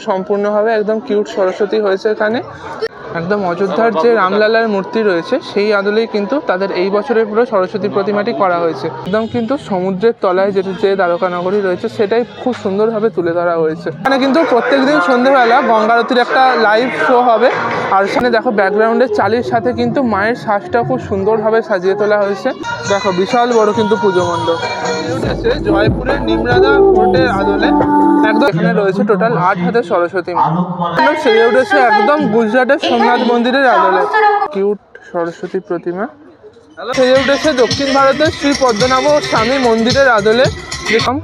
সম্পূর্ণভাবে একদম কিউট সরস্বতী হয়েছে এখানে। একদম অযোধ্যার যে রামলালার মূর্তি রয়েছে সেই আদলেই কিন্তু তাদের এই বছরের পুরো সরস্বতী প্রতিমাটি করা হয়েছে। একদম কিন্তু সমুদ্রের তলায় যে দ্বারকা নগরী রয়েছে সেটাই খুব সুন্দরভাবে তুলে ধরা হয়েছে। এখানে কিন্তু প্রত্যেকদিন সন্ধ্যেবেলা গঙ্গা আরতির একটা লাইভ শো হবে। আর সেখানে দেখো ব্যাকগ্রাউন্ডের চালির সাথে কিন্তু মায়ের শ্বাসটা খুব সুন্দরভাবে সাজিয়ে তোলা হয়েছে। দেখো বিশাল বড় কিন্তু পুজো মণ্ডপ উঠেছে জয়পুরের নিমরাদা ফোর্টের আদলে। একদম এখানে রয়েছে টোটাল 8 হাতের সরস্বতী মণ্ডপ সেজে উঠেছে একদম গুজরাটের সোমনাথ মন্দিরের আদলে। কিউট সরস্বতী প্রতিমা সেজে উঠেছে দক্ষিণ ভারতের শ্রী পদ্মনাভ স্বামী মন্দিরের আদলে। যেরকম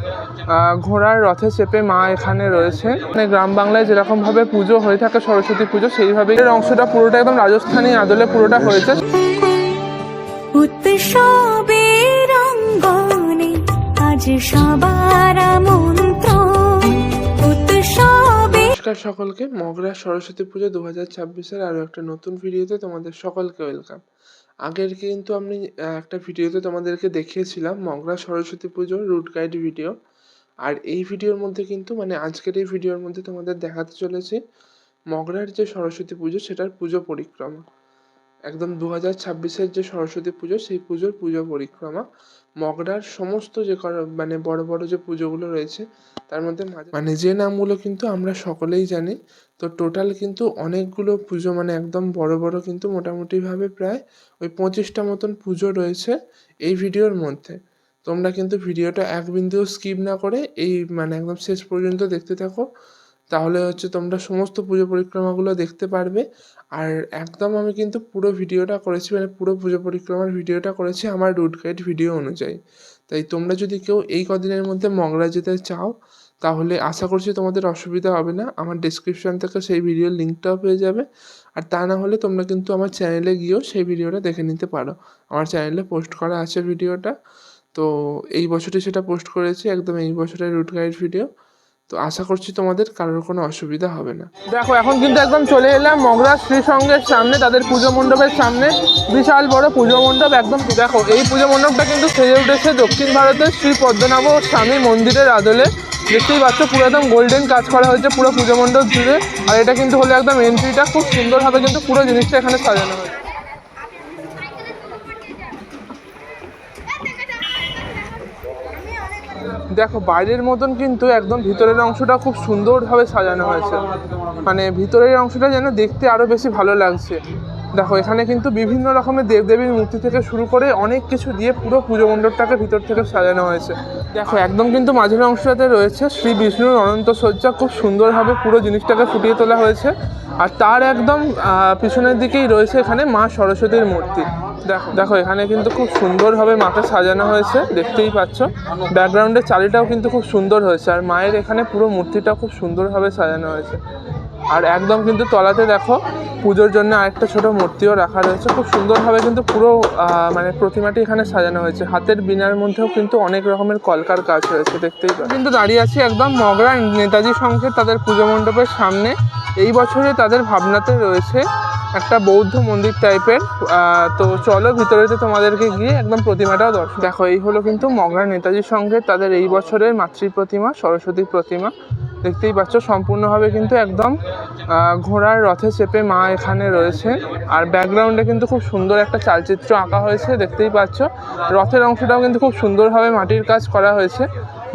ঘোড়ার রথে চেপে মা এখানে রয়েছে। মানে গ্রাম বাংলায় যেরকম ভাবে পুজো হয়ে থাকে সরস্বতী পুজো সেইভাবে এর অংশটা পুরোটা একদম রাজস্থানী আদলে পুরোটা হয়েছে। নমস্কার সকলকে, মগরা সরস্বতী পুজো 2026-এর আরও একটা নতুন ভিডিওতে তোমাদের সকলকে ওয়েলকাম। আগের কিন্তু আমি একটা ভিডিওতে তোমাদেরকে দেখিয়েছিলাম মগরা সরস্বতী পুজোর রুট গাইড ভিডিও। আর এই ভিডিওর মধ্যে কিন্তু আজকের এই ভিডিওর মধ্যে তোমাদের দেখাতে চলেছি মগরার যে সরস্বতী পুজো সেটার পুজো পরিক্রমা। একদম 2026-এর যে সরস্বতী পুজো সেই পুজোর পুজো পরিক্রমা। মগরার সমস্ত যে বড় বড় যে পুজোগুলো রয়েছে তার মধ্যে যে নামগুলো কিন্তু আমরা সকলেই জানি। তো টোটাল কিন্তু অনেকগুলো পুজো একদম বড় বড় কিন্তু মোটামুটিভাবে প্রায় ওই 25টা মতন পুজো রয়েছে এই ভিডিওর মধ্যে। তোমরা কিন্তু ভিডিওটা এক বিন্দুও স্কিপ না করে এই একদম শেষ পর্যন্ত দেখতে থাকো, তাহলে তোমরা সমস্ত পুজো পরিক্রমাগুলো দেখতে পারবে। আর একদম আমি কিন্তু পুরো ভিডিওটা করেছি পুরো পুজো পরিক্রমার ভিডিওটা করেছি আমার রুট গাইড ভিডিও অনুযায়ী। তাই তোমরা যদি কেউ এই কদিনের মধ্যে মগরা যেতে চাও তাহলে আশা করছি তোমাদের অসুবিধা হবে না। আমার ডেসক্রিপশন থেকে সেই ভিডিওর লিঙ্কটাও পেয়ে যাবে। আর তা না হলে তোমরা কিন্তু আমার চ্যানেলে গিয়েও সেই ভিডিওটা দেখে নিতে পারো। আমার চ্যানেলে পোস্ট করা আছে ভিডিওটা। তো এই বছরই সেটা পোস্ট করেছি, একদম এই বছরের রুট গাইড ভিডিও। তো আশা করছি তোমাদের কারোর কোনো অসুবিধা হবে না। দেখো এখন কিন্তু একদম চলে এলাম মগরা শ্রী সংঘের সামনে, তাদের পুজো মণ্ডপের সামনে। বিশাল বড় পুজো মণ্ডপ একদম। দেখো এই পুজো মণ্ডপটা কিন্তু সেজে উঠেছে দক্ষিণ ভারতের শ্রী পদ্মনাভ স্বামী মন্দিরের আদলে। দেখতেই পাচ্ছ পুরো একদম গোল্ডেন কাজ করা হয়েছে পুরো পুজো মণ্ডপ জুড়ে। আর এটা কিন্তু হলো একদম এন্ট্রিটা, খুব সুন্দরভাবে কিন্তু পুরো জিনিসটা এখানে সাজানো হয়েছে। দেখো বাইরের মতন কিন্তু একদম ভিতরের অংশটা খুব সুন্দরভাবে সাজানো হয়েছে। ভিতরের অংশটা যেন দেখতে আরও বেশি ভালো লাগছে। দেখো এখানে কিন্তু বিভিন্ন রকমের দেবদেবীর মূর্তি থেকে শুরু করে অনেক কিছু দিয়ে পুরো পুজো মণ্ডপটাকে ভিতর থেকে সাজানো হয়েছে। দেখো একদম কিন্তু মাঝের অংশটাতে রয়েছে শ্রী বিষ্ণুর অনন্ত সজ্জা, খুব সুন্দরভাবে পুরো জিনিসটাকে ফুটিয়ে তোলা হয়েছে। আর তার একদম পিছনের দিকেই রয়েছে এখানে মা সরস্বতীর মূর্তি। দেখো এখানে কিন্তু খুব সুন্দরভাবে মাকে সাজানো হয়েছে, দেখতেই পাচ্ছ। ব্যাকগ্রাউন্ডের চালিটাও কিন্তু খুব সুন্দর হয়েছে। আর মায়ের এখানে পুরো মূর্তিটা খুব সুন্দরভাবে সাজানো হয়েছে। আর একদম কিন্তু তলাতে দেখো পুজোর জন্য আরেকটা ছোট মূর্তিও রাখা রয়েছে। খুব সুন্দরভাবে কিন্তু পুরো প্রতিমাটি এখানে সাজানো হয়েছে। হাতের বিনার মধ্যেও কিন্তু অনেক রকমের কলকার কাজ রয়েছে, দেখতেই পাচ্ছ। কিন্তু দাঁড়িয়ে আছি একদম মগরা নেতাজি সংঘের তাদের পুজো মণ্ডপের সামনে। এই বছরে তাদের ভাবনাতে রয়েছে একটা বৌদ্ধ মন্দির টাইপের। তো চলো ভিতরেতে তোমাদেরকে গিয়ে একদম প্রতিমাটাও দর্শন। দেখো এই হলো কিন্তু মগরা নেতাজি সংঘের তাদের এই বছরের মাতৃ প্রতিমা সরস্বতী প্রতিমা। দেখতেই পাচ্ছ সম্পূর্ণভাবে কিন্তু একদম ঘোড়ার রথে চেপে মা এখানে রয়েছে। আর ব্যাকগ্রাউন্ডে কিন্তু খুব সুন্দর একটা চালচিত্র আঁকা হয়েছে, দেখতেই পাচ্ছ। রথের অংশটাও কিন্তু খুব সুন্দরভাবে মাটির কাজ করা হয়েছে।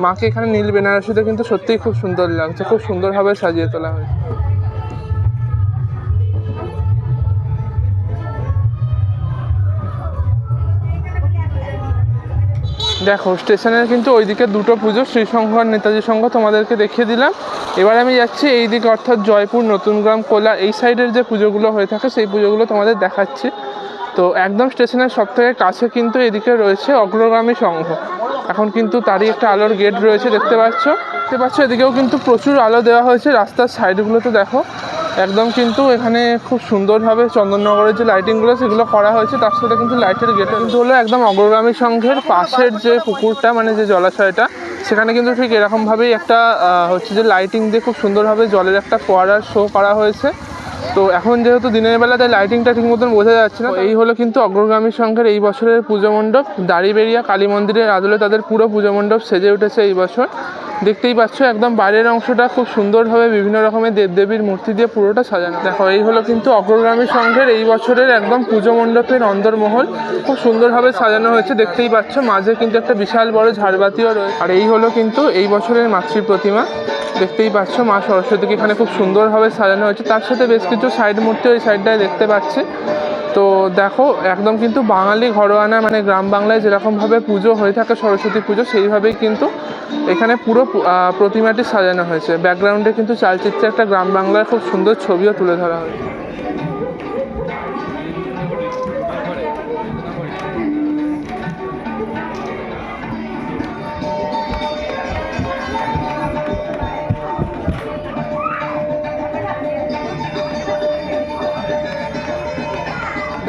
মাকে এখানে নীল বেনারসিতে কিন্তু সত্যিই খুব সুন্দর লাগছে, খুব সুন্দরভাবে সাজিয়ে তোলা হয়েছে। দেখো স্টেশনের কিন্তু ওইদিকে দুটো পুজো, শ্রীসংঘ আর নেতাজি সংঘ তোমাদেরকে দেখিয়ে দিলাম। এবার আমি যাচ্ছি এইদিকে, অর্থাৎ জয়পুর, নতুনগ্রাম, কোলা, এই সাইডের যে পুজোগুলো হয়ে থাকে সেই পুজোগুলো তোমাদের দেখাচ্ছি। তো একদম স্টেশনের সব থেকে কাছে কিন্তু এদিকে রয়েছে অগ্রগামী সংঘ। এখন কিন্তু তারই একটা আলোর গেট রয়েছে, দেখতে পাচ্ছ। এদিকেও কিন্তু প্রচুর আলো দেওয়া হয়েছে রাস্তার সাইডগুলোতে। দেখো একদম কিন্তু এখানে খুব সুন্দরভাবে চন্দননগরের যে লাইটিংগুলো সেগুলো করা হয়েছে, তার সাথে কিন্তু লাইটের গেট কিন্তু হলো একদম অগ্রগামী সংঘের পাশের যে পুকুরটা, যে জলাশয়টা, সেখানে কিন্তু ঠিক এরকমভাবেই একটা যে লাইটিং দিয়ে খুব সুন্দরভাবে জলের একটা ফোয়ারার শো করা হয়েছে। তো এখন যেহেতু দিনের বেলা তাই লাইটিংটা ঠিক মতন বোঝা যাচ্ছে না। এই হলো কিন্তু অগ্রগামী সংঘের এই বছরের পুজো মণ্ডপ। দাড়িবেড়িয়া কালী মন্দিরের আদলে তাদের পুরো পুজো মণ্ডপ সেজে উঠেছে এই বছর। দেখতেই পাচ্ছ একদম বাইরের অংশটা খুব সুন্দরভাবে বিভিন্ন রকমের দেবদেবীর মূর্তি দিয়ে পুরোটা সাজানো। দেখো এই হলো কিন্তু অগ্রগামী সংঘের এই বছরের একদম পুজো মণ্ডপের অন্দরমহল, খুব সুন্দরভাবে সাজানো হয়েছে। দেখতেই পাচ্ছ মাঝে কিন্তু একটা বিশাল বড় ঝাড়বাতিও রয়েছে। আর এই হলো কিন্তু এই বছরের মাতৃ প্রতিমা। দেখতেই পাচ্ছ মা সরস্বতীকে এখানে খুব সুন্দরভাবে সাজানো হয়েছে, তার সাথে বেশ কিছু সাইড মূর্তি ওই সাইডটায় দেখতে পাচ্ছি। তো দেখো একদম কিন্তু বাঙালি ঘরোয়ানা, মানে গ্রাম বাংলায় যেরকমভাবে পুজো হয়ে থাকে সরস্বতী পুজো, সেইভাবেই কিন্তু এখানে পুরো প্রতিমাটি সাজানো হয়েছে। ব্যাকগ্রাউন্ডে কিন্তু চালচিত্রে একটা গ্রাম বাংলার খুব সুন্দর ছবিও তুলে ধরা হয়েছে।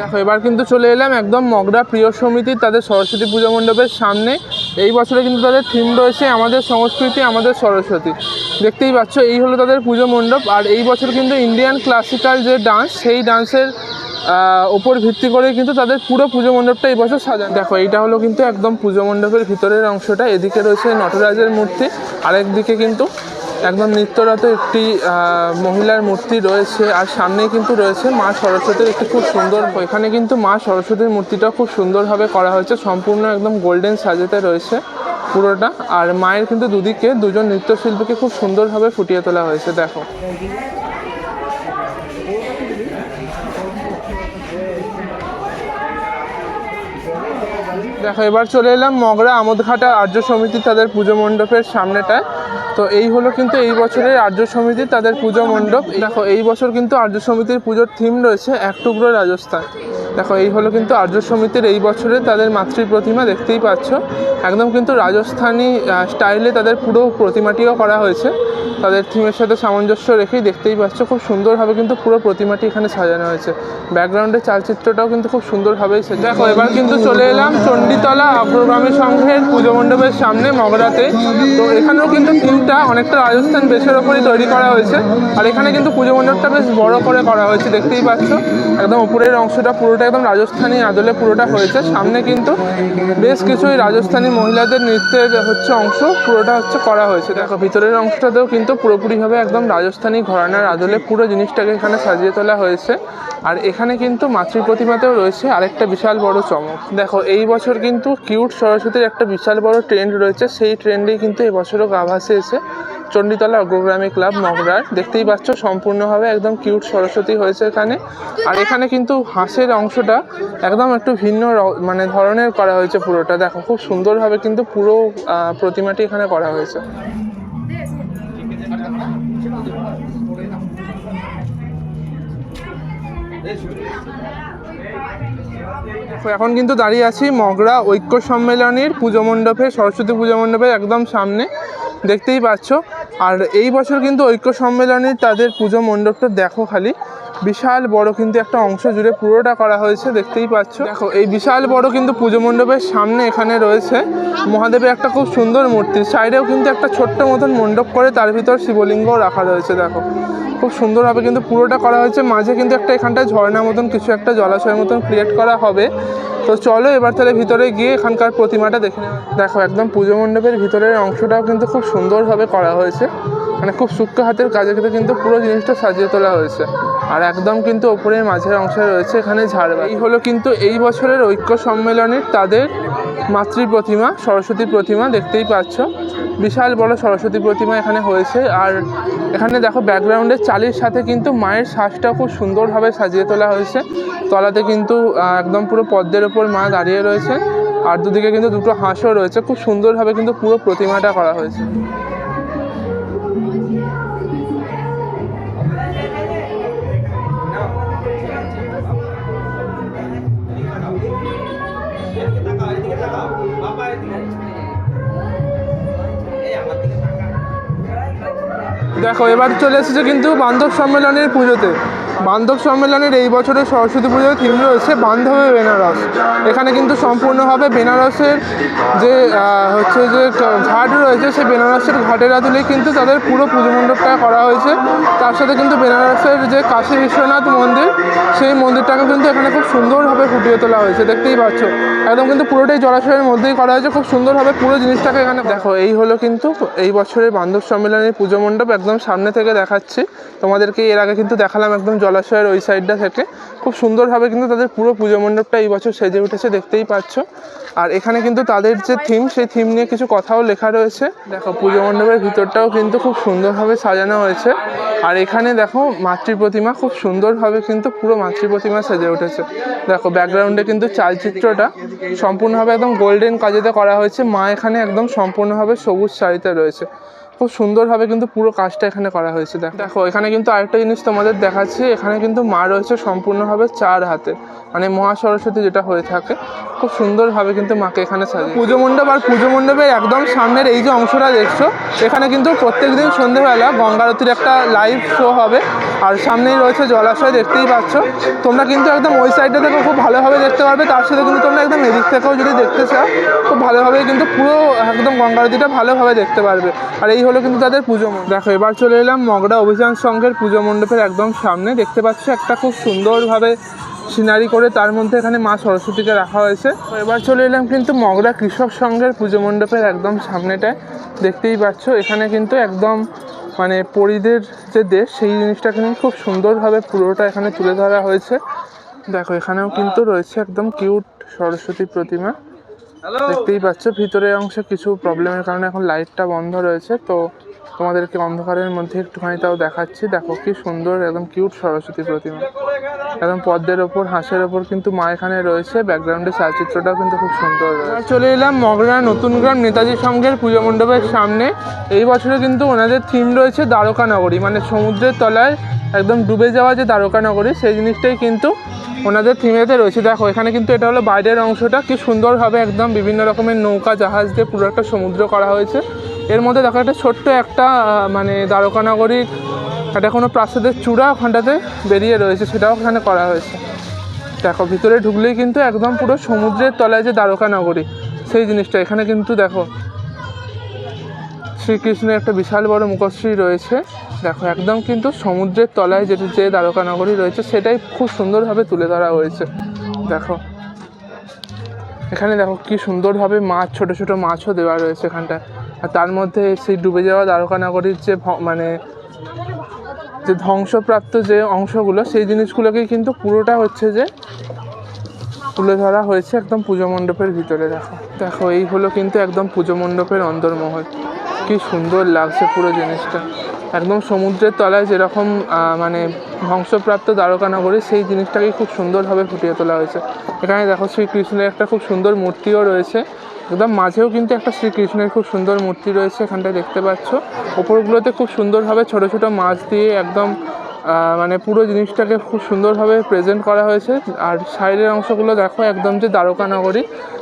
দেখো এবার কিন্তু চলে এলাম একদম মগরা প্রিয় সমিতি তাদের সরস্বতী পুজো মণ্ডপের সামনে। এই বছরে কিন্তু তাদের থিম রয়েছে আমাদের সংস্কৃতি আমাদের সরস্বতী। দেখতেই পাচ্ছ এই হলো তাদের পুজো মণ্ডপ। আর এই বছর কিন্তু ইন্ডিয়ান ক্লাসিক্যাল যে ডান্স, সেই ডান্সের ওপর ভিত্তি করে কিন্তু তাদের পুরো পুজো মণ্ডপটা এই বছর সাজানো। দেখো এইটা হলো কিন্তু একদম পুজো মণ্ডপের ভিতরের অংশটা। এদিকে রয়েছে নটরাজের মূর্তি, আরেকদিকে কিন্তু একদম নিত্যরত একটি মহিলার মূর্তি রয়েছে। আর সামনেই কিন্তু রয়েছে মা সরস্বতীর একটি খুব সুন্দর, এখানে কিন্তু মা সরস্বতীর মূর্তিটা খুব সুন্দরভাবে করা হয়েছে, সম্পূর্ণ একদম গোল্ডেন সাজেতে রয়েছে পুরোটা। আর মায়ের কিন্তু দুদিকে দুজন নৃত্যশিল্পীকে খুব সুন্দরভাবে ফুটিয়ে তোলা হয়েছে। দেখো দেখো এবার চলে এলাম মগরা আমোদঘাটা আর্য সমিতি তাদের পুজো মণ্ডপের সামনেটায়। তো এই হলো কিন্তু এই বছরের আর্য সমিতি তাদের পুজো মণ্ডপ। দেখো এই বছর কিন্তু আর্য সমিতির পুজোর থিম রয়েছে এক টুকরো রাজস্থান। দেখো এই হলো কিন্তু আর্য সমিতির এই বছরে তাদের মাতৃ প্রতিমা। দেখতেই পাচ্ছ একদম কিন্তু রাজস্থানী স্টাইলে তাদের পুরো প্রতিমাটিও করা হয়েছে, তাদের থিমের সাথে সামঞ্জস্য রেখেই। দেখতেই পাচ্ছ খুব সুন্দরভাবে কিন্তু পুরো প্রতিমাটি এখানে সাজানো হয়েছে। ব্যাকগ্রাউন্ডের চালচিত্রটাও কিন্তু খুব সুন্দরভাবেই সাজানো। দেখো এবার কিন্তু চলে এলাম চণ্ডীতলা অগ্রগামী সংঘের পুজো মণ্ডপের সামনে মগরাতে। তো এখানেও কিন্তু থিমটা অনেকটা রাজস্থান বেশের ওপরই তৈরি করা হয়েছে। আর এখানে কিন্তু পুজো মণ্ডপটা বেশ বড় করে করা হয়েছে। দেখতেই পাচ্ছ একদম উপরের অংশটা পুরোটা একদম রাজস্থানী আদলে পুরোটা হয়েছে। সামনে কিন্তু বেশ কিছু রাজস্থানী মহিলাদের নৃত্যের অংশ পুরোটা করা হয়েছে। দেখো ভিতরের অংশটাতেও কিন্তু পুরোপুরিভাবে একদম রাজস্থানী ঘরানার আদলে পুরো জিনিসটাকে এখানে সাজিয়ে তোলা হয়েছে। আর এখানে কিন্তু মাতৃ প্রতিমাতেও রয়েছে আরেকটা বিশাল বড় চমক। দেখো এই বছর কিন্তু কিউট সরস্বতীর একটা বিশাল বড় ট্রেন্ড রয়েছে, সেই ট্রেন্ডেই কিন্তু এবছরও গা ভাসিয়েছে চণ্ডীতলা অগ্রগামী ক্লাব মগরার। দেখতেই পাচ্ছ সম্পূর্ণভাবে একদম কিউট সরস্বতী হয়েছে এখানে। আর এখানে কিন্তু হাঁসের অংশটা একদম একটু ভিন্ন মানে ধরনের করা হয়েছে পুরোটা। দেখো খুব সুন্দরভাবে কিন্তু পুরো প্রতিমাটি এখানে করা হয়েছে। এখন কিন্তু দাঁড়িয়ে আছি মগরা ঐক্য সম্মেলনীর পুজো মণ্ডপে, সরস্বতী পুজো মণ্ডপের একদম সামনে। দেখতেই পাচ্ছ। আর এই বছর কিন্তু ঐক্য সম্মেলনীর তাদের পুজো মণ্ডপটা দেখো খালি, বিশাল বড় কিন্তু একটা অংশ জুড়ে পুরোটা করা হয়েছে। দেখতেই পাচ্ছ দেখো এই বিশাল বড় কিন্তু পুজো মণ্ডপের সামনে এখানে রয়েছে মহাদেবের একটা খুব সুন্দর মূর্তি। সাইডেও কিন্তু একটা ছোট্ট মতন মণ্ডপ করে তার ভিতর শিবলিঙ্গও রাখা রয়েছে। দেখো খুব সুন্দরভাবে কিন্তু পুরোটা করা হয়েছে। মাঝে কিন্তু একটা এখানটায় ঝর্ণা মতন কিছু একটা জলাশয়ের মতন ক্রিয়েট করা হবে। তো চলো এবার তাহলে ভিতরে গিয়ে এখানকার প্রতিমাটা দেখে নেব। দেখো একদম পুজো মণ্ডপের ভিতরের অংশটাও কিন্তু খুব সুন্দরভাবে করা হয়েছে, মানে খুব সূক্ষ্ম হাতের কাজে কিন্তু পুরো জিনিসটা সাজিয়ে তোলা হয়েছে। আর একদম কিন্তু ওপরের মাঝের অংশে রয়েছে এখানে ঝাড়বাতি। এই হলো কিন্তু এই বছরের ঐক্য সম্মেলনের তাদের মাতৃ প্রতিমা, সরস্বতী প্রতিমা। দেখতেই পাচ্ছ বিশাল বড় সরস্বতী প্রতিমা এখানে হয়েছে। আর এখানে দেখো ব্যাকগ্রাউন্ডের চালির সাথে কিন্তু মায়ের শ্বাসটাও খুব সুন্দরভাবে সাজিয়ে তোলা হয়েছে। তলাতে কিন্তু একদম পুরো পদ্মের ওপর মা দাঁড়িয়ে রয়েছে। আর দুদিকে কিন্তু দুটো হাঁসও রয়েছে। খুব সুন্দরভাবে কিন্তু পুরো প্রতিমাটা করা হয়েছে। দেখো এবার চলে এসেছে কিন্তু বান্ধব সম্মেলনের পুজোতে। বান্ধব সম্মেলনের এই বছরের সরস্বতী পুজোর থিম রয়েছে বান্ধবে বেনারস। এখানে কিন্তু সম্পূর্ণভাবে বেনারসের যে হচ্ছে যে ঘাট রয়েছে, সেই বেনারসের ঘাটের আদলেই কিন্তু তাদের পুরো পুজো মণ্ডপটা করা হয়েছে। তার সাথে কিন্তু বেনারসের যে কাশী বিশ্বনাথ মন্দির, সেই মন্দিরটাকে কিন্তু এখানে খুব সুন্দরভাবে ফুটিয়ে তোলা হয়েছে, দেখতেই পাচ্ছ। একদম কিন্তু পুরোটাই জলাশয়ের মধ্যেই করা হয়েছে, খুব সুন্দরভাবে পুরো জিনিসটাকে এখানে দেখো। এই হলো কিন্তু এই বছরের বান্ধব সম্মেলনের পুজো মণ্ডপ, একদম সামনে থেকে দেখাচ্ছি তোমাদেরকে। এর আগে কিন্তু দেখালাম একদম জলাশয়ের ওই সাইডটা থেকে। খুব সুন্দরভাবে কিন্তু তাদের পুরো পুজো মণ্ডপটা এই বছর সেজে উঠেছে, দেখতেই পাচ্ছ। আর এখানে কিন্তু তাদের যে থিম, সেই থিম নিয়ে কিছু কথাও লেখা রয়েছে। দেখো পুজো মণ্ডপের ভিতরটাও কিন্তু খুব সুন্দরভাবে সাজানো হয়েছে। আর এখানে দেখো মাতৃ প্রতিমা, খুব সুন্দরভাবে কিন্তু পুরো মাতৃ প্রতিমা সেজে উঠেছে। দেখো ব্যাকগ্রাউন্ডে কিন্তু চালচিত্রটা সম্পূর্ণভাবে একদম গোল্ডেন কাজেতে করা হয়েছে। মা এখানে একদম সম্পূর্ণভাবে সবুজ শাড়িতে রয়েছে, খুব সুন্দরভাবে কিন্তু পুরো কাজটা এখানে করা হয়েছে। দেখো এখানে কিন্তু আরেকটা জিনিস তোমাদের দেখাচ্ছি, এখানে কিন্তু মা রয়েছে সম্পূর্ণভাবে 4 হাতে, মানে মহা সরস্বতী যেটা হয়ে থাকে। খুব সুন্দরভাবে কিন্তু মাকে এখানে সাজিয়ে পুজো মণ্ডপ। আর পুজো মণ্ডপের একদম সামনের এই যে অংশটা দেখছো, এখানে কিন্তু প্রত্যেক দিন সন্ধ্যেবেলা গঙ্গা আরতির একটা লাইভ শো হবে। আর সামনেই রয়েছে জলাশয়, দেখতেই পাচ্ছ। তোমরা কিন্তু একদম ওই সাইডটা থেকে খুব ভালোভাবে দেখতে পারবে। তার সাথে কিন্তু তোমরা একদম এদিক থেকেও যদি দেখতে চাও, খুব ভালোভাবে কিন্তু পুরো একদম গঙ্গা আরতিটা ভালোভাবে দেখতে পারবে। আর এই হলো কিন্তু তাদের পুজো মণ্ডপ। দেখো এবার চলে এলাম মগরা অভিযান সংঘের পুজো মণ্ডপের একদম সামনে। দেখতে পাচ্ছ একটা খুব সুন্দরভাবে সিনারি করে তার মধ্যে এখানে মা সরস্বতীকে রাখা হয়েছে। এবার চলে এলাম কিন্তু মগরা কৃষক সংঘের পুজো মণ্ডপের একদম সামনেটায়। দেখতেই পাচ্ছ এখানে কিন্তু একদম মানে পরিদের যে দেশ, সেই জিনিসটাকে নিয়ে খুব সুন্দরভাবে পুরোটা এখানে তুলে ধরা হয়েছে। দেখো এখানেও কিন্তু রয়েছে একদম কিউট সরস্বতী প্রতিমা, দেখতেই পাচ্ছ। ভিতরের অংশে কিছু প্রবলেমের কারণে এখন লাইটটা বন্ধ রয়েছে, তো তোমাদেরকে অন্ধকারের মধ্যে একটুখানি তাও দেখাচ্ছি। দেখো কি সুন্দর একদম কিউট সরস্বতী প্রতিমা, একদম পদ্মের ওপর হাঁসের ওপর কিন্তু মা এখানে রয়েছে। ব্যাকগ্রাউন্ডের চালচিত্রটাও কিন্তু খুব সুন্দর রয়েছে। চলে এলাম মগরা নতুন গ্রাম নেতাজি সংঘের পুজো মণ্ডপের সামনে। এই বছরে কিন্তু ওনাদের থিম রয়েছে দ্বারকা নগরী, মানে সমুদ্রের তলায় একদম ডুবে যাওয়া যে দ্বারকা নগরী, সেই জিনিসটাই কিন্তু ওনাদের থিমেতে রয়েছে। দেখো এখানে কিন্তু এটা হলো বাইরের অংশটা, কি সুন্দরভাবে একদম বিভিন্ন রকমের নৌকা জাহাজ দিয়ে পুরো একটা সমুদ্র করা হয়েছে। এর মধ্যে দেখো একটা ছোট্ট একটা মানে দ্বারকা নগরীর একটা কোনো প্রাসাদের চূড়া ওখানটাতে বেরিয়ে রয়েছে, সেটাও এখানে করা হয়েছে। দেখো ভিতরে ঢুকলেই কিন্তু একদম পুরো সমুদ্রের তলায় যে দ্বারকা নগরী, সেই জিনিসটা এখানে কিন্তু দেখো শ্রীকৃষ্ণের একটা বিশাল বড় মুখশ্রী রয়েছে। দেখো একদম কিন্তু সমুদ্রের তলায় যে দ্বারকা নগরী রয়েছে, সেটাই খুব সুন্দরভাবে তুলে ধরা হয়েছে। দেখো এখানে দেখো কি সুন্দরভাবে মাছ, ছোট ছোট মাছও দেওয়া রয়েছে এখানটায়। আর তার মধ্যে সেই ডুবে যাওয়া দ্বারকা নগরীর যে মানে যে ধ্বংসপ্রাপ্ত যে অংশগুলো, সেই জিনিসগুলোকেই কিন্তু পুরোটা হচ্ছে যে তুলে ধরা হয়েছে একদম পুজো মণ্ডপের ভিতরে। দেখো দেখো এই হলো কিন্তু একদম পুজো মণ্ডপের অন্দরমহল, কি সুন্দর লাগছে পুরো জিনিসটা। একদম সমুদ্রের তলায় যেরকম মানে ধ্বংসপ্রাপ্ত দ্বারকা নগরী, সেই জিনিসটাকে খুব সুন্দরভাবে ফুটিয়ে তোলা হয়েছে। এখানে দেখো শ্রীকৃষ্ণের একটা খুব সুন্দর মূর্তিও রয়েছে, একদম মাঝেও কিন্তু একটা শ্রীকৃষ্ণের খুব সুন্দর মূর্তি রয়েছে এখানটায়, দেখতে পাচ্ছ। ওপরগুলোতে খুব সুন্দরভাবে ছোট ছোট মাছ দিয়ে একদম মানে পুরো জিনিসটাকে খুব সুন্দরভাবে প্রেজেন্ট করা হয়েছে। আর সাইডের অংশগুলো দেখো একদম যে দ্বারকা নগরী,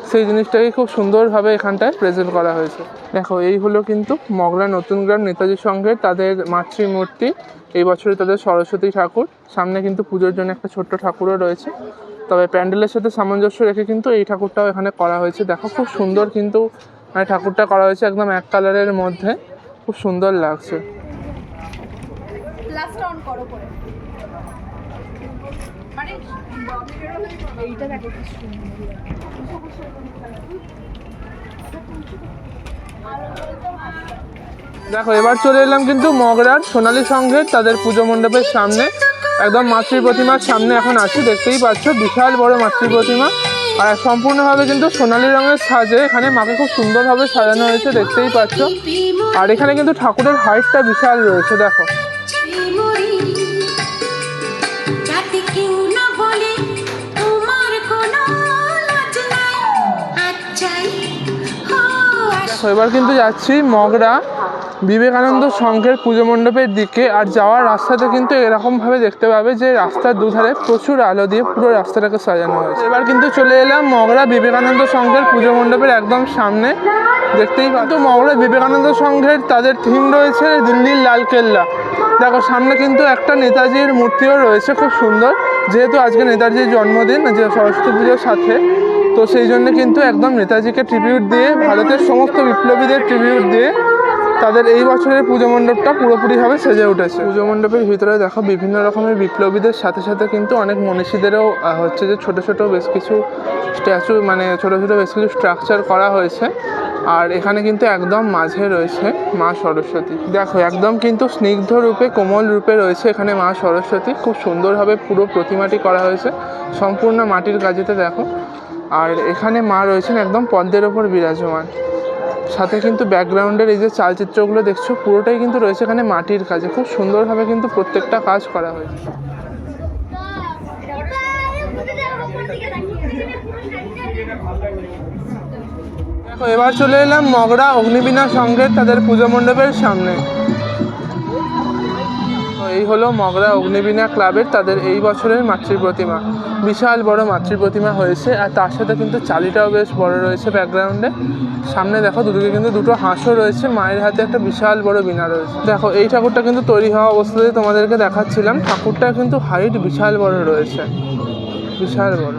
সেই জিনিসটাকে খুব সুন্দরভাবে এখানটায় প্রেজেন্ট করা হয়েছে। দেখো এই হলো কিন্তু মগরা নতুন গ্রাম নেতাজি সংঘের তাদের মাতৃমূর্তি। এই বছরে তাদের সরস্বতী ঠাকুর, সামনে কিন্তু পুজোর জন্য একটা ছোট্ট ঠাকুরও রয়েছে। তবে প্যান্ডেলের সাথে সামঞ্জস্য রেখে কিন্তু এই ঠাকুরটাও এখানে করা হয়েছে। দেখো খুব সুন্দর কিন্তু মানে ঠাকুরটা করা হয়েছে, একদম এক কালারের মধ্যে, খুব সুন্দর লাগছে। দেখো এবার চলে এলাম কিন্তু মগরার সোনালী সংঘের তাদের পুজো মণ্ডপের সামনে। একদম মাতৃ প্রতিমার সামনে এখন আছি, দেখতেই পাচ্ছ বিশাল বড় মাতৃ প্রতিমা। আর সম্পূর্ণভাবে কিন্তু সোনালী রঙের সাজে এখানে মাকে খুব সুন্দরভাবে সাজানো হয়েছে, দেখতেই পাচ্ছ। আর এখানে কিন্তু ঠাকুরের হাইটটা বিশাল রয়েছে। দেখো এবার কিন্তু যাচ্ছি মগরা বিবেকানন্দ সংঘের পুজো মণ্ডপের দিকে আর যাওয়ার রাস্তাতে কিন্তু এরকমভাবে দেখতে পাবে যে রাস্তার দুধারে প্রচুর আলো দিয়ে পুরো রাস্তাটাকে সাজানো হয়েছে। এবার কিন্তু চলে এলাম মগরা বিবেকানন্দ সংঘের পুজো মণ্ডপের একদম সামনে। দেখতেই পাচ্ছ মগরা বিবেকানন্দ সংঘের তাদের থিম রয়েছে দিল্লির লালকেল্লা। দেখো সামনে কিন্তু একটা নেতাজির মূর্তিও রয়েছে, খুব সুন্দর, যেহেতু আজকে নেতাজির জন্মদিন যে সরস্বতী পুজোর সাথে, তো সেই জন্য কিন্তু একদম নেতাজিকে ট্রিবিউট দিয়ে, ভারতের সমস্ত বিপ্লবীদের ট্রিবিউট দিয়ে তাদের এই বছরের পুজো মণ্ডপটা পুরোপুরিভাবে সেজে উঠেছে। পুজো মণ্ডপের ভিতরে দেখো বিভিন্ন রকমের বিপ্লবীদের সাথে সাথে কিন্তু অনেক মনীষীদেরও হচ্ছে যে ছোট ছোট বেশ কিছু স্ট্যাচু, মানে ছোট ছোট বেশ কিছু স্ট্রাকচার করা হয়েছে। আর এখানে কিন্তু একদম মাঝে রয়েছে মা সরস্বতী। দেখো একদম কিন্তু স্নিগ্ধ রূপে, কোমল রূপে রয়েছে এখানে মা সরস্বতী। খুব সুন্দরভাবে পুরো প্রতিমাটি করা হয়েছে সম্পূর্ণ মাটির কাজেতে। দেখো আর এখানে মা রয়েছেন একদম পদ্মের ওপর বিরাজমান। সাথে কিন্তু ব্যাকগ্রাউন্ডের এই যে চালচিত্রগুলো দেখছো পুরোটাই কিন্তু রয়েছে এখানে মাটির কাজে। খুব সুন্দরভাবে কিন্তু প্রত্যেকটা কাজ করা হয়েছে। দেখো এবার চলে এলাম মগরা অগ্নিবীণা সংঘের তাদের পুজো মণ্ডপের সামনে। এই হলো মগরা অগ্নিবীণা ক্লাবের তাদের এই বছরের মাতৃ প্রতিমা। বিশাল বড় মাতৃ প্রতিমা হয়েছে, আর তার সাথে কিন্তু চালিটাও বেশ বড় রয়েছে ব্যাকগ্রাউন্ডে। সামনে দেখো দুদিকে কিন্তু দুটো হাঁসও রয়েছে, মায়ের হাতে একটা বিশাল বড় বীণা রয়েছে। দেখো এই ঠাকুরটা কিন্তু তৈরি হওয়া অবস্থাতে তোমাদেরকে দেখাচ্ছিলাম, ঠাকুরটা কিন্তু হাইট বিশাল বড় রয়েছে, বিশাল বড়।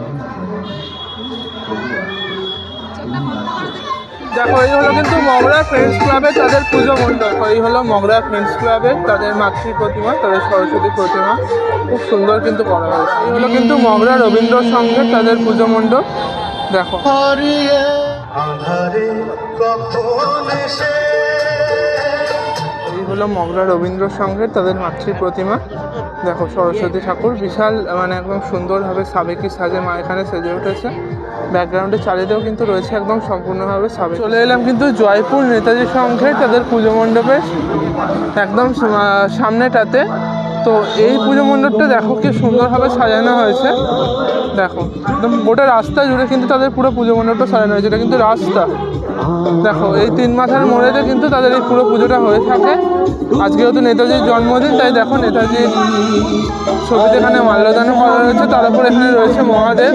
দেখো এই হলো কিন্তু মগরা ফ্রেন্ডস ক্লাবের তাদের পুজো মণ্ডপ। এই হলো মগরা ফ্রেন্ডস ক্লাবের তাদের মাতৃ প্রতিমা, তাদের সরস্বতী প্রতিমা। খুব সুন্দর কিন্তু করা হয়েছে। এই হলো কিন্তু মগরা রবীন্দ্র সংঘের তাদের পুজো মণ্ডপ। দেখো এই হলো মগরা রবীন্দ্র সংঘের তাদের মাতৃ প্রতিমা। দেখো সরস্বতী ঠাকুর বিশাল, মানে একদম সুন্দরভাবে সাবেকি সাজে মা এখানে সেজে উঠেছে। ব্যাকগ্রাউন্ডে চারিদিকেও কিন্তু রয়েছে একদম সম্পূর্ণভাবে সাবেক। চলে এলাম কিন্তু জয়পুর নেতাজি সংঘের তাদের পুজো মণ্ডপের একদম সামনেটাতে। তো এই পুজো মণ্ডপটা দেখো কি সুন্দরভাবে সাজানো হয়েছে। দেখো একদম গোটা রাস্তা জুড়ে কিন্তু তাদের পুরো পুজো মণ্ডপটা সাজানো হয়েছে। এটা কিন্তু রাস্তা। দেখো এই 3 মাথার মোড়েতে কিন্তু তাদের এই পুরো পুজোটা হয়ে থাকে। আজকে যেহেতু নেতাজির জন্মদিন, তাই দেখো নেতাজির ছবিতে এখানে মাল্যদান করা রয়েছে, তার উপর এখানে রয়েছে মহাদেব।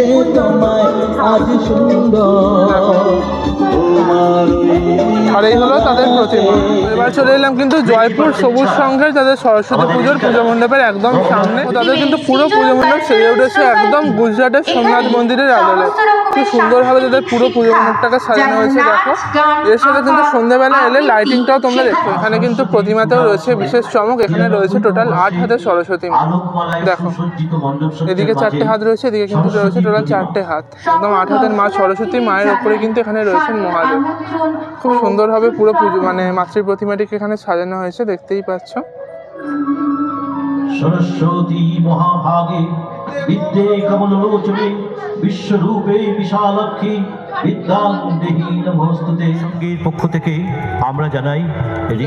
আর এই হলো তাদের প্রতিমা। এবার চলে এলাম কিন্তু জয়পুর সবুজ সংঘের তাদের সরস্বতী পুজোর পুজো মণ্ডপের একদম সামনে। তাদের কিন্তু পুরো পুজো মণ্ডপ সেজে উঠেছে একদম গুজরাটের সোমনাথ মন্দিরের আদলে। খুব সুন্দরভাবে তাদের পুরো পুজো মণ্ডপটাকে সাজানো হয়েছে। দেখো এর সাথে কিন্তু সন্ধ্যেবেলা এলে লাইটিংটাও তোমরা দেখো। এখানে কিন্তু প্রতিমাতেও রয়েছে বিশেষ চমক। এখানে রয়েছে টোটাল 8 হাতের সরস্বতী মা। দেখো এদিকে 4টে হাত রয়েছে, এদিকে কিন্তু রয়েছে টোটাল 4টে হাত। একদম 8 হাতের মা সরস্বতী, মায়ের ওপরে কিন্তু এখানে রয়েছেন মহাদেব। খুব সুন্দরভাবে পুরো পুজো, মানে মাতৃ প্রতিমাটিকে এখানে সাজানো হয়েছে, দেখতেই পাচ্ছ। সরস্বতী মহাভাগে বিদ্যে কমলোচনে বিশ্বরূপে বিশালাক্ষী বিদ্যাদেহী নমস্তুতে। সংঘের পক্ষ থেকে আমরা জানাই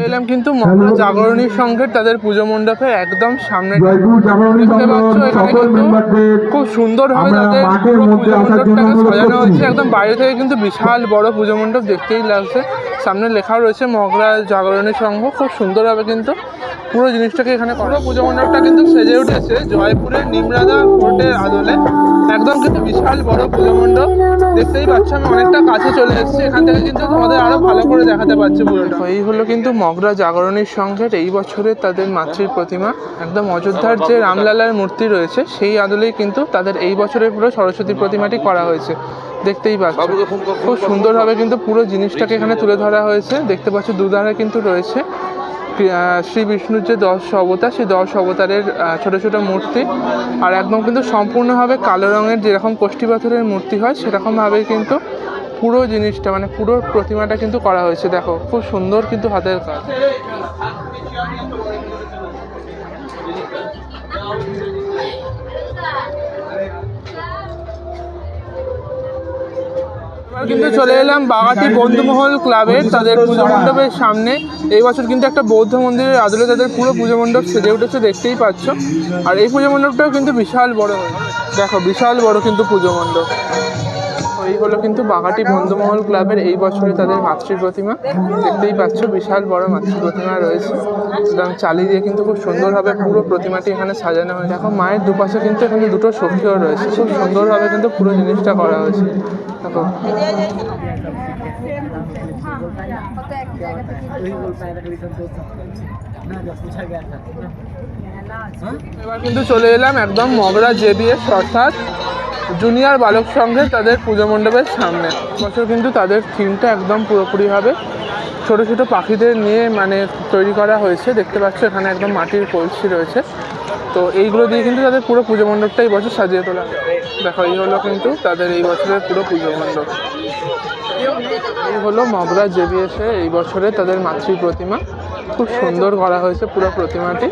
এলাম কিন্তু মগরা জাগরণী সংঘের তাদের পুজো মণ্ডপের একদম সামনে। দেখতে পাচ্ছ এখানে কিন্তু খুব সুন্দরভাবে তাদের পুরো পুজো মণ্ডপটাকে সাজানো হয়েছে। একদম বাইরে থেকে কিন্তু বিশাল বড় পুজো মণ্ডপ দেখতেই লাগছে। সামনে লেখাও রয়েছে মগরা জাগরণী সংঘ। খুব সুন্দরভাবে কিন্তু পুরো জিনিসটাকে এখানে পুরো পুজো মণ্ডপটা কিন্তু সেজে উঠেছে জয়পুরের নিমরাদা ফোর্টের আদলে। একদম কিন্তু বিশাল বড় পুজো মণ্ডপ দেখতেই পাচ্ছ। আমি অনেকটা কাছে চলে এসেছি, এখান থেকে কিন্তু তোমাদের আরো ভালো করে দেখাতে পারছি পুরোটা। এই হলো কিন্তু মগরা জাগরণী সংঘের এই বছরের তাদের মাতৃর প্রতিমা। একদম অযোধ্যার যে রামলালার মূর্তি রয়েছে সেই আদলেই কিন্তু তাদের এই বছরের পুরো সরস্বতী প্রতিমাটি করা হয়েছে। দেখতেই পাচ্ছ খুব সুন্দরভাবে কিন্তু পুরো জিনিসটাকে এখানে তুলে ধরা হয়েছে। দেখতে পাচ্ছ দুধারে কিন্তু রয়েছে শ্রী বিষ্ণুর যে 10 অবতার, সেই 10 অবতারের ছোট ছোট মূর্তি। আর একদম কিন্তু সম্পূর্ণভাবে কালো রঙের যেরকম কষ্টি পাথরের মূর্তি হয় সেরকমভাবেই কিন্তু পুরো জিনিসটা, মানে পুরো প্রতিমাটা কিন্তু করা হয়েছে। দেখো খুব সুন্দর কিন্তু হাতের কাজ। কিন্তু চলে এলাম বাগাতি বন্ধুমহল ক্লাবের তাদের পুজো মণ্ডপের সামনে। এই বছর কিন্তু একটা বৌদ্ধ মন্দিরের আদলে তাদের পুরো পুজো মণ্ডপ সেজে উঠেছে, দেখতেই পাচ্ছ। আর এই পুজো মণ্ডপটাও কিন্তু বিশাল বড় হয়। দেখো বিশাল বড় কিন্তু পুজো মণ্ডপ। এই হলো কিন্তু বাগাটি বন্ধুমহল ক্লাবের এই বছরে তাদের মাতৃ প্রতিমা। দেখতেই পাচ্ছ বিশাল বড় মাতৃ প্রতিমা রয়েছে, এবং চালি দিয়ে কিন্তু খুব সুন্দরভাবে পুরো প্রতিমাটি এখানে সাজানো হয়েছে। দেখো মায়ের দুপাশে কিন্তু এখানে দুটো সখীও রয়েছে, খুব সুন্দরভাবে কিন্তু পুরো জিনিসটা করা হয়েছে। দেখো এবার কিন্তু চলে এলাম একদম মগরা জেবিএস অর্থাৎ জুনিয়র বালক সংঘে তাদের পুজো মণ্ডপের সামনে। বছর কিন্তু তাদের থিমটা একদম পুরোপুরিভাবে ছোট ছোট পাখিদের নিয়ে তৈরি করা হয়েছে। দেখতে পাচ্ছ এখানে একদম মাটির কলসি রয়েছে, তো এইগুলো দিয়ে কিন্তু তাদের পুরো পুজো মণ্ডপটা এই বছর সাজিয়ে তোলা। দেখো এই হলো কিন্তু তাদের এই বছরের পুরো পুজো মণ্ডপ। এই হলো মগরা জেবিএসে এই বছরে তাদের মাতৃ প্রতিমা, খুব সুন্দর করা হয়েছে পুরো প্রতিমাটি।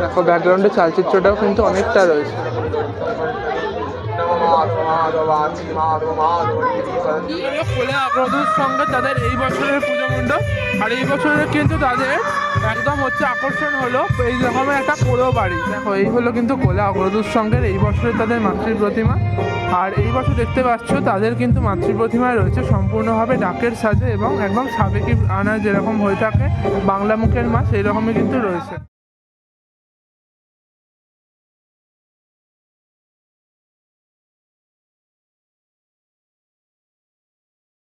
দেখো ব্যাকগ্রাউন্ডে চালচিত্রটাও কিন্তু অনেকটা রয়েছে। সঙ্গে তাদের এই বছরের পুজো মণ্ডপ, আর এই বছরের কিন্তু তাদের একদম আকর্ষণ হলো এই রকমের একটা কোলো বাড়ি। দেখো এই হলো কিন্তু কোলা অগ্রদূত সঙ্গের এই বছরের তাদের মাতৃ প্রতিমা। আর এই বছর দেখতে পাচ্ছ তাদের কিন্তু মাতৃ প্রতিমায় রয়েছে সম্পূর্ণভাবে ডাকের সাজে, এবং একদম সাবেকি আনা যেরকম হয়ে থাকে বাংলা মুখের মা সেই রকমই কিন্তু রয়েছে।